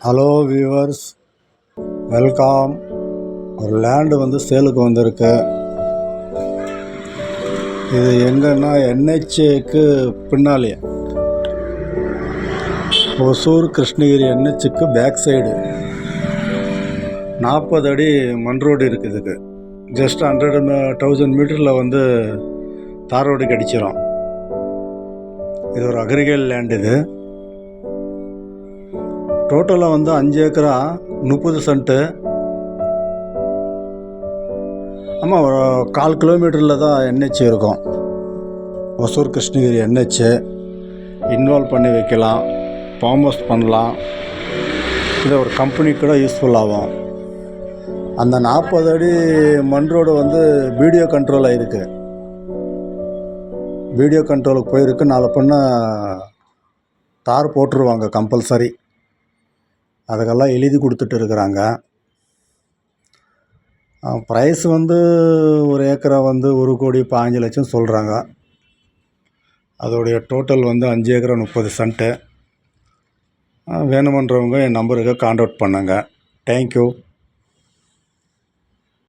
Hello viewers, welcome. ஒரு land வந்து சேலுக்கு வந்திருக்கு. இது எங்கன்னா என்ஹெச்க்கு பின்னாலே, ஒசூர் கிருஷ்ணகிரி என்ஹெச்சுக்கு பேக் சைடு 40 அடி மண் ரோடு இருக்குது. இதுக்கு ஜஸ்ட் 1000 மீட்டரில் வந்து தார் ரோடு அடிச்சிடும். இது ஒரு அக்ரிகல் லேண்ட். இது டோட்டலாக வந்து 5 ஏக்கரா 30 சென்ட்டு. ஆமாம், ஒரு 1/4 கிலோமீட்டரில் தான் என்ஹெச் இருக்கும். ஒசூர் கிருஷ்ணகிரி என்ஹெச் இன்வால்வ் பண்ணி வைக்கலாம், ஃபார்ம் ஹவுஸ் பண்ணலாம். இது ஒரு கம்பெனிக்கு கூட யூஸ்ஃபுல் ஆகும். அந்த 40 அடி மண் ரோடு வந்து வீடியோ கண்ட்ரோல் ஆகிருக்கு. வீடியோ கண்ட்ரோலுக்கு போயிருக்கு. நாளை பின்ன தார் போட்டுருவாங்க கம்பல்சரி. அதுக்கெல்லாம் எழுதி கொடுத்துட்டு இருக்கிறாங்க. ப்ரைஸ் வந்து ஒரு ஏக்கரா வந்து 1,15,00,000 சொல்கிறாங்க. அதோடைய டோட்டல் வந்து 5 ஏக்கரா 30 சென்ட்டு. வேணுமன்றவங்க என் நம்பருக்கு கான்டாக்ட் பண்ணுங்கள். தேங்க்யூ.